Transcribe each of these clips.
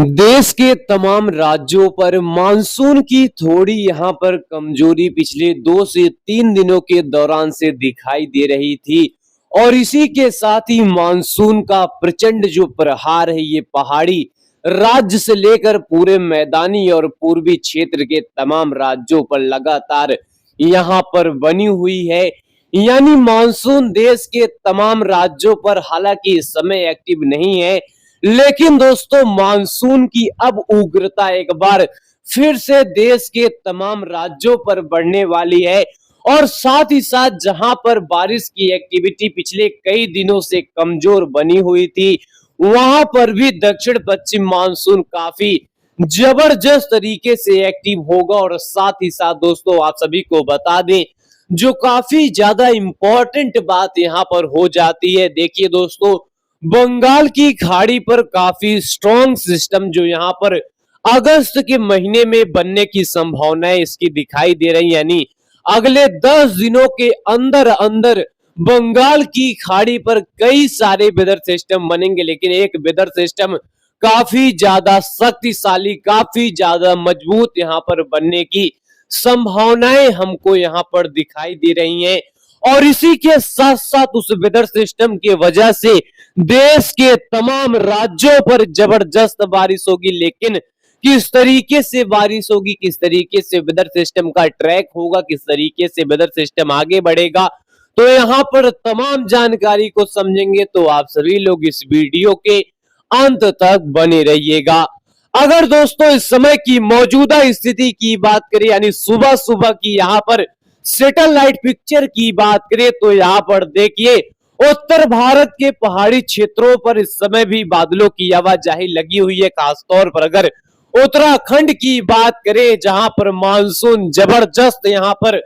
देश के तमाम राज्यों पर मानसून की थोड़ी यहाँ पर कमजोरी पिछले 2 से 3 दिनों के दौरान से दिखाई दे रही थी। और इसी के साथ ही मानसून का प्रचंड जो प्रहार है ये पहाड़ी राज्य से लेकर पूरे मैदानी और पूर्वी क्षेत्र के तमाम राज्यों पर लगातार यहाँ पर बनी हुई है। यानी मानसून देश के तमाम राज्यों पर हालांकि इस समय एक्टिव नहीं है, लेकिन दोस्तों मानसून की अब उग्रता एक बार फिर से देश के तमाम राज्यों पर बढ़ने वाली है। और साथ ही साथ जहां पर बारिश की एक्टिविटी पिछले कई दिनों से कमजोर बनी हुई थी, वहां पर भी दक्षिण पश्चिम मानसून काफी जबरदस्त तरीके से एक्टिव होगा। और साथ ही साथ दोस्तों आप सभी को बता दें, जो काफी ज्यादा इंपॉर्टेंट बात यहाँ पर हो जाती है, देखिए दोस्तों, बंगाल की खाड़ी पर काफी स्ट्रॉन्ग सिस्टम जो यहाँ पर अगस्त के महीने में बनने की संभावनाएं इसकी दिखाई दे रही, यानी अगले 10 दिनों के अंदर अंदर बंगाल की खाड़ी पर कई सारे वेदर सिस्टम बनेंगे। लेकिन एक वेदर सिस्टम काफी ज्यादा शक्तिशाली, काफी ज्यादा मजबूत यहाँ पर बनने की संभावनाएं हमको यहाँ पर दिखाई दे रही हैं। और इसी के साथ साथ उस वेदर सिस्टम की वजह से देश के तमाम राज्यों पर जबरदस्त बारिश होगी। लेकिन किस तरीके से बारिश होगी, किस तरीके से वेदर सिस्टम का ट्रैक होगा, किस तरीके से वेदर सिस्टम आगे बढ़ेगा, तो यहाँ पर तमाम जानकारी को समझेंगे। तो आप सभी लोग इस वीडियो के अंत तक बने रहिएगा। अगर दोस्तों इस समय की मौजूदा स्थिति की बात करें, यानी सुबह सुबह की यहाँ पर सैटेलाइट पिक्चर की बात करें, तो यहाँ पर देखिए उत्तर भारत के पहाड़ी क्षेत्रों पर इस समय भी बादलों की आवाजाही लगी हुई है। खासतौर पर अगर उत्तराखंड की बात करें, जहां पर मानसून जबरदस्त यहाँ पर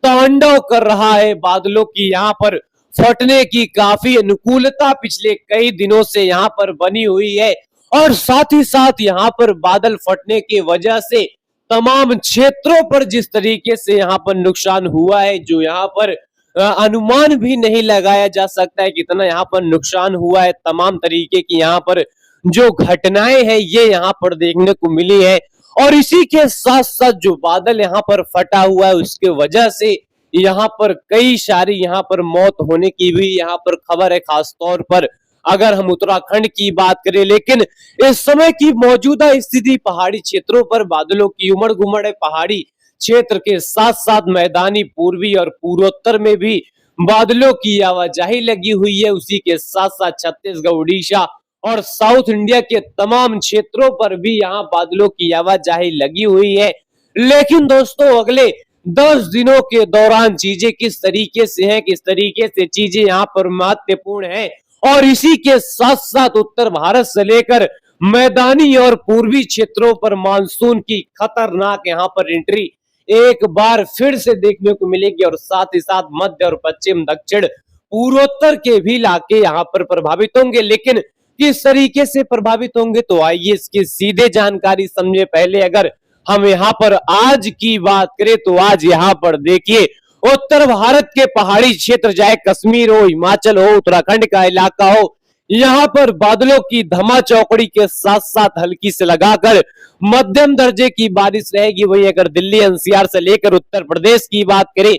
तांडव कर रहा है, बादलों की यहाँ पर फटने की काफी अनुकूलता पिछले कई दिनों से यहाँ पर बनी हुई है। और साथ ही साथ यहाँ पर बादल फटने की वजह से तमाम क्षेत्रों पर जिस तरीके से यहाँ पर नुकसान हुआ है, जो यहाँ पर अनुमान भी नहीं लगाया जा सकता है कितना यहाँ पर नुकसान हुआ है। तमाम तरीके की यहाँ पर जो घटनाएं हैं ये यहाँ पर देखने को मिली है। और इसी के साथ साथ जो बादल यहाँ पर फटा हुआ है उसके वजह से यहाँ पर कई सारी यहाँ पर मौत होने की भी यहाँ पर खबर है, खासतौर पर अगर हम उत्तराखंड की बात करें। लेकिन इस समय की मौजूदा स्थिति पहाड़ी क्षेत्रों पर बादलों की उमड़ घुमड़ है। पहाड़ी क्षेत्र के साथ साथ मैदानी पूर्वी और पूर्वोत्तर में भी बादलों की आवाजाही लगी हुई है। उसी के साथ साथ छत्तीसगढ़, उड़ीसा और साउथ इंडिया के तमाम क्षेत्रों पर भी यहाँ बादलों की आवाजाही लगी हुई है। लेकिन दोस्तों अगले 10 दिनों के दौरान चीजें किस तरीके से हैं, किस तरीके से चीजें यहाँ पर महत्वपूर्ण हैं, और इसी के साथ साथ उत्तर भारत से लेकर मैदानी और पूर्वी क्षेत्रों पर मानसून की खतरनाक यहाँ पर एंट्री एक बार फिर से देखने को मिलेगी। और साथ ही साथ मध्य और पश्चिम, दक्षिण, पूर्वोत्तर के भी इलाके यहाँ पर प्रभावित होंगे। लेकिन किस तरीके से प्रभावित होंगे, तो आइए इसकी सीधे जानकारी समझे। पहले अगर हम यहाँ पर आज की बात करें, तो आज यहाँ पर देखिए उत्तर भारत के पहाड़ी क्षेत्र, चाहे कश्मीर हो, हिमाचल हो, उत्तराखंड का इलाका हो, यहाँ पर बादलों की धमा चौकड़ी के साथ साथ हल्की से लगाकर मध्यम दर्जे की बारिश रहेगी। वही अगर दिल्ली एनसीआर से लेकर उत्तर प्रदेश की बात करें,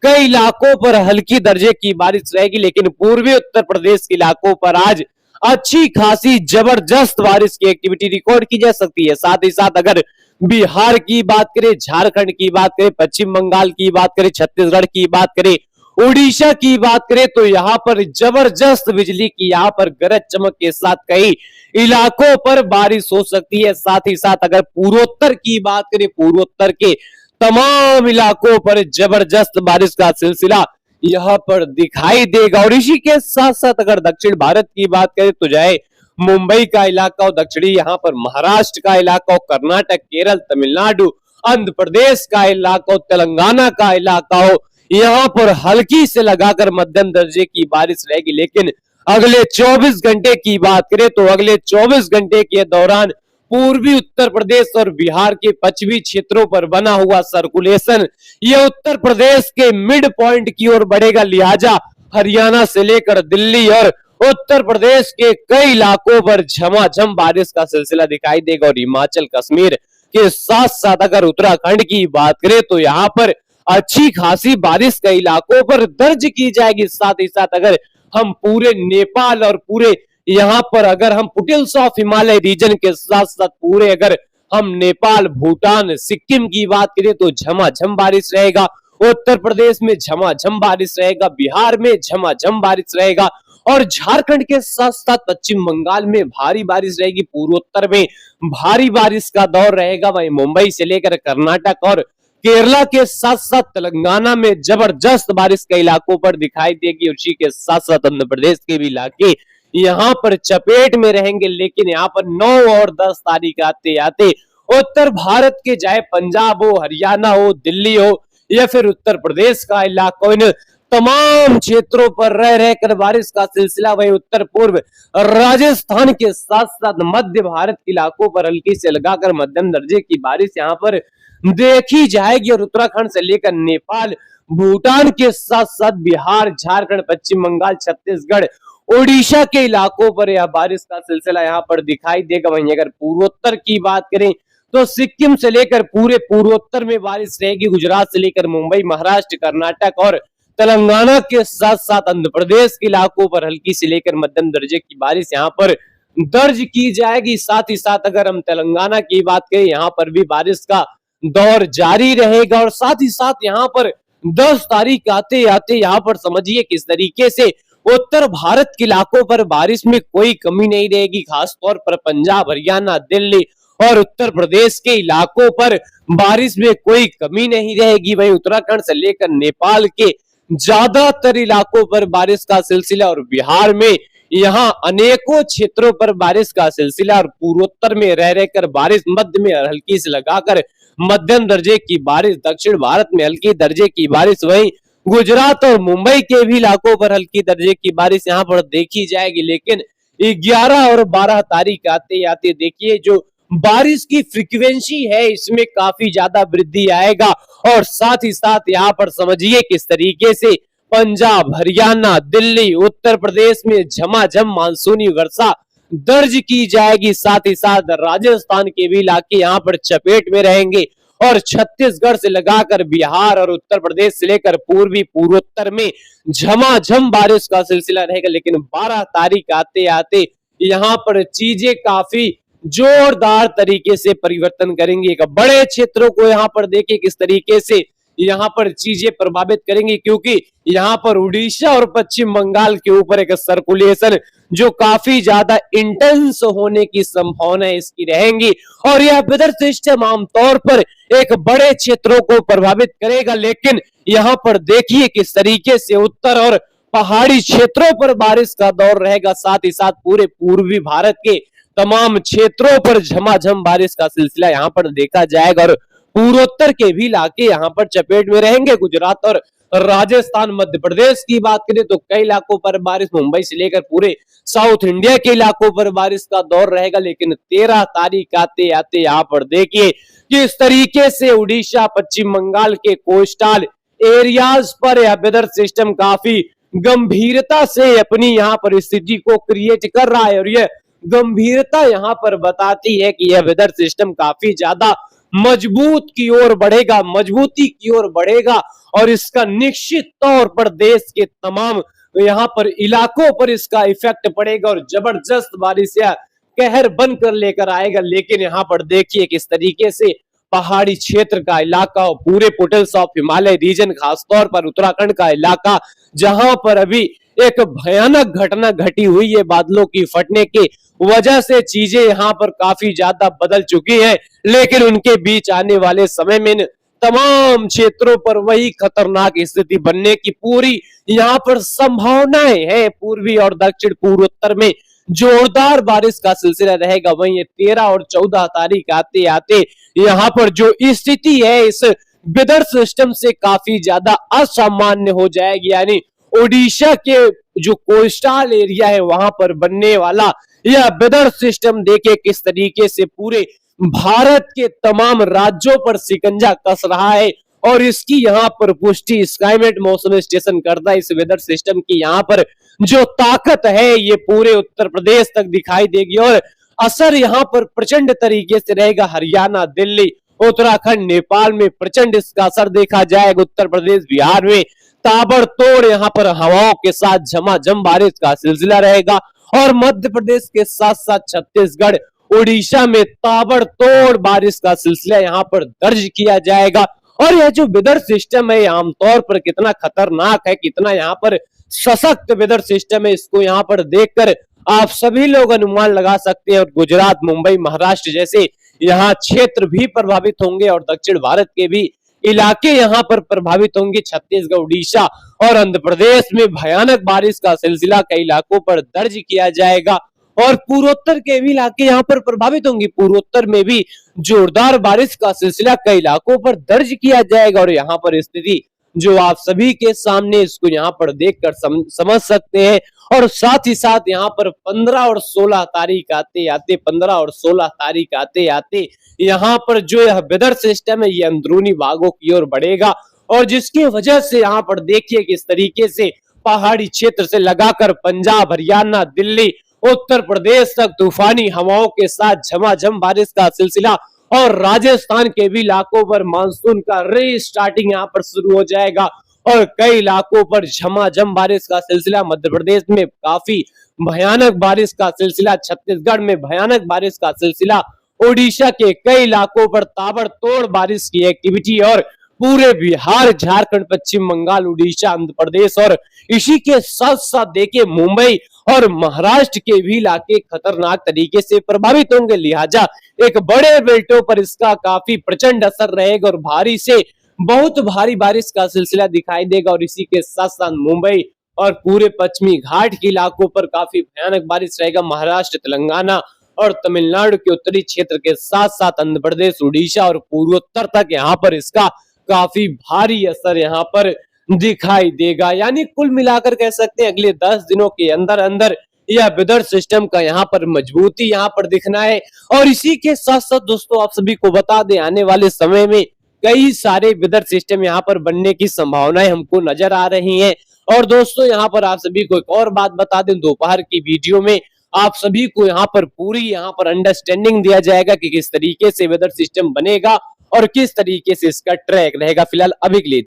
कई इलाकों पर हल्की दर्जे की बारिश रहेगी। लेकिन पूर्वी उत्तर प्रदेश के इलाकों पर आज अच्छी खासी जबरदस्त बारिश की एक्टिविटी रिकॉर्ड की जा सकती है। साथ ही साथ अगर बिहार की बात करें, झारखंड की बात करें, पश्चिम बंगाल की बात करें, छत्तीसगढ़ की बात करें, उड़ीसा की बात करें, तो यहाँ पर जबरदस्त बिजली की यहाँ पर गरज चमक के साथ कई इलाकों पर बारिश हो सकती है। साथ ही साथ अगर पूर्वोत्तर की बात करें, पूर्वोत्तर के तमाम इलाकों पर जबरदस्त बारिश का सिलसिला यहाँ पर दिखाई देगा। और इसी के साथ साथ अगर दक्षिण भारत की बात करें, तो चाहे मुंबई का इलाका हो, दक्षिणी यहाँ पर महाराष्ट्र का इलाका हो, कर्नाटक, केरल, तमिलनाडु, आंध्र प्रदेश का इलाका हो, तेलंगाना का इलाका हो, यहाँ पर हल्की से लगाकर मध्यम दर्जे की बारिश रहेगी। लेकिन अगले 24 घंटे की बात करें, तो अगले 24 घंटे के दौरान पूर्वी उत्तर प्रदेश और बिहार के पश्चिमी क्षेत्रों पर बना हुआ सर्कुलेशन ये उत्तर प्रदेश के मिड पॉइंट की ओर बढ़ेगा। लिहाजा हरियाणा से लेकर दिल्ली और उत्तर प्रदेश के कई इलाकों पर झमाझम बारिश का सिलसिला दिखाई देगा और हिमाचल कश्मीर के साथ साथ अगर उत्तराखंड की बात करें तो यहाँ पर अच्छी खासी बारिश कई इलाकों पर दर्ज की जाएगी। साथ ही साथ अगर हम पूरे नेपाल और पूरे यहाँ पर अगर हम फुटिल्स ऑफ हिमालय रीजन के साथ साथ पूरे अगर हम नेपाल, भूटान, सिक्किम की बात करें तो झमाझम बारिश रहेगा। उत्तर प्रदेश में झमाझम बारिश रहेगा, बिहार में झमाझम बारिश रहेगा और झारखंड के साथ साथ पश्चिम बंगाल में भारी बारिश रहेगी। पूर्वोत्तर में भारी बारिश का दौर रहेगा। वहीं मुंबई से लेकर कर्नाटक और केरला के साथ साथ तेलंगाना में जबरदस्त बारिश कई इलाकों पर दिखाई देगी। उसी के साथ साथ आंध्र प्रदेश के भी इलाके यहाँ पर चपेट में रहेंगे। लेकिन यहाँ पर 9 और 10 तारीख आते आते उत्तर भारत के चाहे पंजाब हो, हरियाणा हो, दिल्ली हो या फिर उत्तर प्रदेश का इलाका, इन तमाम क्षेत्रों पर रह रहकर बारिश का सिलसिला, वही उत्तर पूर्व राजस्थान के साथ साथ मध्य भारत के इलाकों पर हल्की से लगाकर मध्यम दर्जे की बारिश यहाँ पर देखी जाएगी। और उत्तराखंड से लेकर नेपाल, भूटान के साथ साथ बिहार, झारखंड, पश्चिम बंगाल, छत्तीसगढ़, ओडिशा के इलाकों पर यह बारिश का सिलसिला यहाँ पर दिखाई देगा। वहीं अगर पूर्वोत्तर की बात करें तो सिक्किम से लेकर पूरे पूर्वोत्तर में बारिश रहेगी। गुजरात से लेकर मुंबई, महाराष्ट्र, कर्नाटक और तेलंगाना के साथ साथ आंध्र प्रदेश के इलाकों पर हल्की से लेकर मध्यम दर्जे की बारिश यहाँ पर दर्ज की जाएगी। साथ ही साथ अगर हम तेलंगाना की बात करें, यहाँ पर भी बारिश का दौर जारी रहेगा। और साथ ही साथ यहाँ पर 10 तारीख आते आते यहाँ पर समझिए किस तरीके से उत्तर भारत के इलाकों पर बारिश में कोई कमी नहीं रहेगी। खासतौर पर पंजाब, हरियाणा, दिल्ली और उत्तर प्रदेश के इलाकों पर बारिश में कोई कमी नहीं रहेगी। वहीं उत्तराखंड से लेकर नेपाल के ज्यादातर इलाकों पर बारिश का सिलसिला और बिहार में यहाँ अनेकों क्षेत्रों पर बारिश का सिलसिला और पूर्वोत्तर में रह रहकर बारिश, मध्य में हल्की से लगाकर मध्यम दर्जे की बारिश, दक्षिण भारत में हल्की दर्जे की बारिश, वहीं गुजरात और मुंबई के भी इलाकों पर हल्की दर्जे की बारिश यहाँ पर देखी जाएगी। लेकिन 11 और 12 तारीख आते आते देखिए जो बारिश की फ्रीक्वेंसी है इसमें काफी ज्यादा वृद्धि आएगा। और साथ ही साथ यहाँ पर समझिए किस तरीके से पंजाब, हरियाणा, दिल्ली, उत्तर प्रदेश में झमाझम मानसूनी वर्षा दर्ज की जाएगी। साथ ही साथ राजस्थान के भी इलाके यहाँ पर चपेट में रहेंगे और छत्तीसगढ़ से लगाकर बिहार और उत्तर प्रदेश से लेकर पूर्वी पूर्वोत्तर में झमाझम बारिश का सिलसिला रहेगा। लेकिन 12 तारीख आते आते यहाँ पर चीजें काफी जोरदार तरीके से परिवर्तन करेंगे। एक बड़े क्षेत्रों को यहाँ पर देखिए किस तरीके से यहाँ पर चीजें प्रभावित करेंगी, क्योंकि यहाँ पर उड़ीसा और पश्चिम बंगाल के ऊपर एक सर्कुलेशन जो काफी ज्यादा इंटेंस होने की संभावना इसकी रहेंगी। और यह वेदर सिस्टम आमतौर पर एक बड़े क्षेत्रों को प्रभावित करेगा। लेकिन यहाँ पर देखिए किस तरीके से उत्तर और पहाड़ी क्षेत्रों पर बारिश का दौर रहेगा। साथ ही साथ पूरे पूर्वी भारत के तमाम क्षेत्रों पर झमाझम बारिश का सिलसिला यहाँ पर देखा जाएगा। और पूर्वोत्तर के भी इलाके यहाँ पर चपेट में रहेंगे। गुजरात और राजस्थान, मध्य प्रदेश की बात करें तो कई इलाकों पर बारिश, मुंबई से लेकर पूरे साउथ इंडिया के इलाकों पर बारिश का दौर रहेगा। लेकिन 13 तारीख आते आते यहाँ पर देखिए किस तरीके से उड़ीसा, पश्चिम बंगाल के कोस्टल एरियाज पर यह वेदर सिस्टम काफी गंभीरता से अपनी यहाँ पर स्थिति को क्रिएट कर रहा है। और यह गंभीरता यहाँ पर बताती है कि यह वेदर सिस्टम काफी ज्यादा मजबूत की ओर बढ़ेगा, मजबूती की ओर बढ़ेगा। और इसका निश्चित तौर पर देश के तमाम यहाँ पर इलाकों पर इसका इफेक्ट पड़ेगा और जबरदस्त बारिश या कहर बनकर लेकर आएगा। लेकिन यहाँ पर देखिए किस तरीके से पहाड़ी क्षेत्र का इलाका और पूरे फुटहिल्स ऑफ हिमालय रीजन, खासतौर पर उत्तराखंड का इलाका, जहां पर अभी एक भयानक घटना घटी हुई है बादलों की फटने की वजह से चीजें यहाँ पर काफी ज्यादा बदल चुकी हैं। लेकिन उनके बीच आने वाले समय में तमाम क्षेत्रों पर वही खतरनाक स्थिति बनने की पूरी यहाँ पर संभावनाएं हैं। पूर्वी और दक्षिण पूर्वोत्तर में जोरदार बारिश का सिलसिला रहेगा। वहीं ये 13 और 14 तारीख आते आते यहाँ पर जो स्थिति है इस वेदर सिस्टम से काफी ज्यादा असामान्य हो जाएगी। यानी ओडिशा के जो कोस्टल एरिया है वहां पर बनने वाला यह वेदर सिस्टम देखे किस तरीके से पूरे भारत के तमाम राज्यों पर शिकंजा कस रहा है। और इसकी यहाँ पर पुष्टि स्काईमेट मौसम स्टेशन करता है। इस वेदर सिस्टम की यहाँ पर जो ताकत है ये पूरे उत्तर प्रदेश तक दिखाई देगी और असर यहाँ पर प्रचंड तरीके से रहेगा। हरियाणा, दिल्ली, उत्तराखंड, नेपाल में प्रचंड इसका असर देखा जाएगा। उत्तर प्रदेश, बिहार में ताबड़तोड़ यहाँ पर हवाओं के साथ झमाझम बारिश का सिलसिला रहेगा और मध्य प्रदेश के साथ साथ छत्तीसगढ़, उड़ीसा में ताबड़तोड़ बारिश का सिलसिला यहाँ पर दर्ज किया जाएगा। और यह जो वेदर सिस्टम है आमतौर पर कितना खतरनाक है, कितना यहाँ पर सशक्त वेदर सिस्टम है, इसको यहाँ पर देखकर आप सभी लोग अनुमान लगा सकते हैं। और गुजरात, मुंबई, महाराष्ट्र जैसे यहाँ क्षेत्र भी प्रभावित होंगे और दक्षिण भारत के भी इलाके यहाँ पर प्रभावित होंगे। छत्तीसगढ़, उड़ीसा और आंध्र प्रदेश में भयानक बारिश का सिलसिला कई इलाकों पर दर्ज किया जाएगा और पूर्वोत्तर के भी इलाके यहाँ पर प्रभावित होंगे। पूर्वोत्तर में भी जोरदार बारिश का सिलसिला कई इलाकों पर दर्ज किया जाएगा और यहाँ पर स्थिति जो आप सभी के सामने इसको यहाँ पर देखकर समझ सकते हैं। और साथ ही साथ यहाँ पर 15 और 16 तारीख आते आते 15 और 16 तारीख आते आते यहाँ पर जो यह वेदर सिस्टम है ये अंदरूनी भागों की ओर बढ़ेगा और जिसकी वजह से यहाँ पर देखिए किस तरीके से पहाड़ी क्षेत्र से लगाकर पंजाब, हरियाणा, दिल्ली, उत्तर प्रदेश तक तूफानी हवाओं के साथ झमाझम बारिश का सिलसिला और राजस्थान के भी इलाकों पर मानसून का रीस्टार्टिंग यहाँ पर शुरू हो जाएगा और कई इलाकों पर झमाझम बारिश का सिलसिला। मध्य प्रदेश में काफी भयानक बारिश का सिलसिला, छत्तीसगढ़ में भयानक बारिश का सिलसिला, ओडिशा के कई इलाकों पर ताबड़तोड़ बारिश की एक्टिविटी और पूरे बिहार, झारखंड, पश्चिम बंगाल, उड़ीसा, आंध्र प्रदेश और इसी के साथ साथ देखिए मुंबई और महाराष्ट्र के भी इलाके खतरनाक तरीके से प्रभावित होंगे। लिहाजा एक बड़े बेल्टों पर इसका काफी प्रचंड असर रहेगा और भारी से बहुत भारी बारिश का सिलसिला दिखाई देगा और इसी के साथ साथ मुंबई और पूरे पश्चिमी घाट के इलाकों पर काफी भयानक बारिश रहेगा। महाराष्ट्र, तेलंगाना और तमिलनाडु के उत्तरी क्षेत्र के साथ साथ आंध्र प्रदेश, उड़ीसा और पूर्वोत्तर तक यहाँ पर इसका काफी भारी असर यहाँ पर दिखाई देगा। यानी कुल मिलाकर कह सकते हैं अगले 10 दिनों के अंदर अंदर यह वेदर सिस्टम का यहाँ पर मजबूती यहाँ पर दिखना है। और इसी के साथ साथ दोस्तों आप सभी को बता दें आने वाले समय में कई सारे वेदर सिस्टम यहाँ पर बनने की संभावनाएं हमको नजर आ रही हैं। और दोस्तों यहाँ पर आप सभी को एक और बात बता दें, दोपहर की वीडियो में आप सभी को यहाँ पर पूरी यहाँ पर अंडरस्टैंडिंग दिया जाएगा कि किस तरीके से वेदर सिस्टम बनेगा और किस तरीके से इसका ट्रैक रहेगा। फिलहाल अभी के लिए